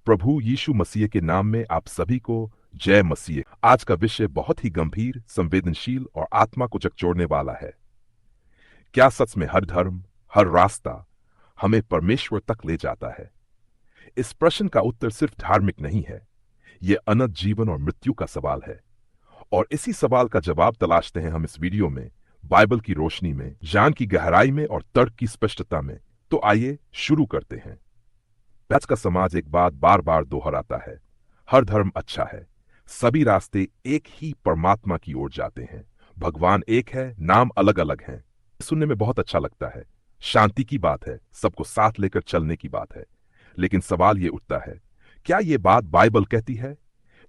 प्रभु यीशु मसीह के नाम में आप सभी को जय मसीह। आज का विषय बहुत ही गंभीर, संवेदनशील और आत्मा को झकझोरने वाला है। क्या सच में हर धर्म, हर रास्ता हमें परमेश्वर तक ले जाता है? इस प्रश्न का उत्तर सिर्फ धार्मिक नहीं है, यह अनंत जीवन और मृत्यु का सवाल है। और इसी सवाल का जवाब तलाशते हैं हम इस वीडियो में, बाइबल की रोशनी में, ज्ञान की गहराई में और तर्क की स्पष्टता में। तो आइए शुरू करते हैं। आज का समाज एक बात बार बार दोहराता है, हर धर्म अच्छा है, सभी रास्ते एक ही परमात्मा की ओर जाते हैं, भगवान एक है, नाम अलग अलग हैं। सुनने में बहुत अच्छा लगता है, शांति की बात है, सबको साथ लेकर चलने की बात है। लेकिन सवाल ये उठता है, क्या ये बात बाइबल कहती है?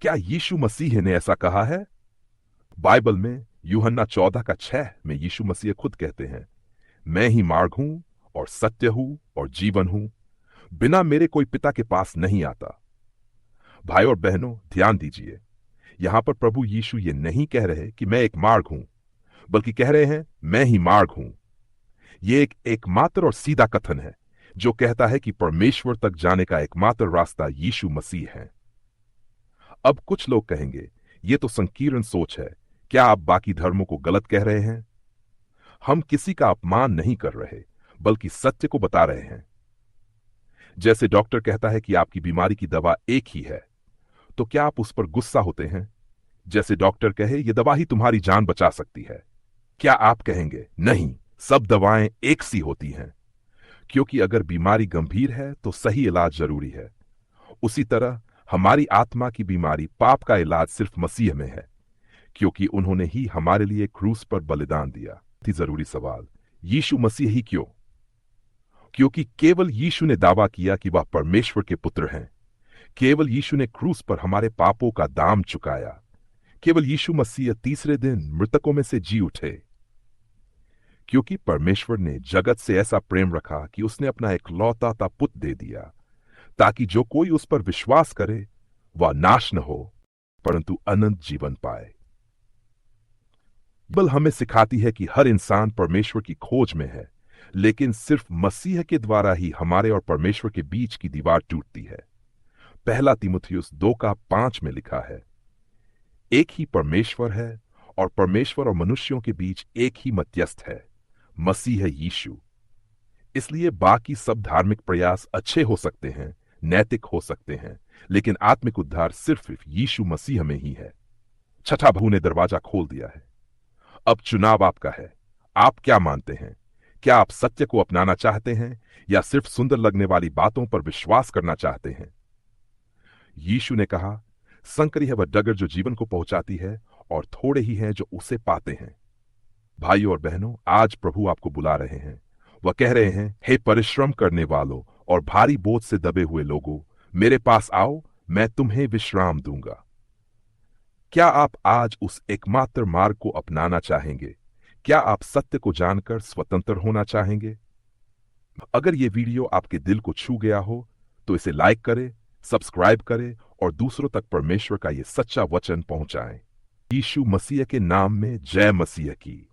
क्या यीशु मसीह ने ऐसा कहा है? बाइबल में यूहन्ना 14:6 में यीशु मसीह खुद कहते हैं, मैं ही मार्ग हूं और सत्य हूं और जीवन हूं, बिना मेरे कोई पिता के पास नहीं आता। भाई और बहनों, ध्यान दीजिए, यहां पर प्रभु यीशु ये नहीं कह रहे कि मैं एक मार्ग हूं, बल्कि कह रहे हैं मैं ही मार्ग हूं। ये एक एकमात्र और सीधा कथन है जो कहता है कि परमेश्वर तक जाने का एकमात्र रास्ता यीशु मसीह है। अब कुछ लोग कहेंगे, यह तो संकीर्ण सोच है, क्या आप बाकी धर्मों को गलत कह रहे हैं? हम किसी का अपमान नहीं कर रहे, बल्कि सत्य को बता रहे हैं। जैसे डॉक्टर कहता है कि आपकी बीमारी की दवा एक ही है, तो क्या आप उस पर गुस्सा होते हैं? जैसे डॉक्टर कहे यह दवा ही तुम्हारी जान बचा सकती है, क्या आप कहेंगे नहीं, सब दवाएं एक सी होती हैं? क्योंकि अगर बीमारी गंभीर है तो सही इलाज जरूरी है। उसी तरह हमारी आत्मा की बीमारी, पाप का इलाज सिर्फ मसीह में है, क्योंकि उन्होंने ही हमारे लिए क्रूस पर बलिदान दिया। जरूरी सवाल, यीशु मसीह ही क्यों? क्योंकि केवल यीशु ने दावा किया कि वह परमेश्वर के पुत्र हैं। केवल यीशु ने क्रूस पर हमारे पापों का दाम चुकाया। केवल यीशु मसीह तीसरे दिन मृतकों में से जी उठे। क्योंकि परमेश्वर ने जगत से ऐसा प्रेम रखा कि उसने अपना इकलौता पुत्र दे दिया, ताकि जो कोई उस पर विश्वास करे वह नाश न हो, परंतु अनंत जीवन पाए। बाइबल हमें सिखाती है कि हर इंसान परमेश्वर की खोज में है, लेकिन सिर्फ मसीह के द्वारा ही हमारे और परमेश्वर के बीच की दीवार टूटती है। पहला तीमुथियुस 2:5 में लिखा है, एक ही परमेश्वर है और परमेश्वर और मनुष्यों के बीच एक ही मध्यस्थ है, मसीह यीशु। इसलिए बाकी सब धार्मिक प्रयास अच्छे हो सकते हैं, नैतिक हो सकते हैं, लेकिन आत्मिक उद्धार सिर्फ यीशु मसीह में ही है। छठा प्रभु ने दरवाजा खोल दिया है। अब चुनाव आपका है। आप क्या मानते हैं? क्या आप सत्य को अपनाना चाहते हैं या सिर्फ सुंदर लगने वाली बातों पर विश्वास करना चाहते हैं? यीशु ने कहा, संकरी है वह डगर जो जीवन को पहुंचाती है, और थोड़े ही हैं जो उसे पाते हैं। भाइयों और बहनों, आज प्रभु आपको बुला रहे हैं। वह कह रहे हैं, हे परिश्रम करने वालों और भारी बोझ से दबे हुए लोगों, मेरे पास आओ, मैं तुम्हें विश्राम दूंगा। क्या आप आज उस एकमात्र मार्ग को अपनाना चाहेंगे? क्या आप सत्य को जानकर स्वतंत्र होना चाहेंगे? अगर यह वीडियो आपके दिल को छू गया हो तो इसे लाइक करें, सब्सक्राइब करें और दूसरों तक परमेश्वर का यह सच्चा वचन पहुंचाएं। यीशु मसीह के नाम में जय मसीह की।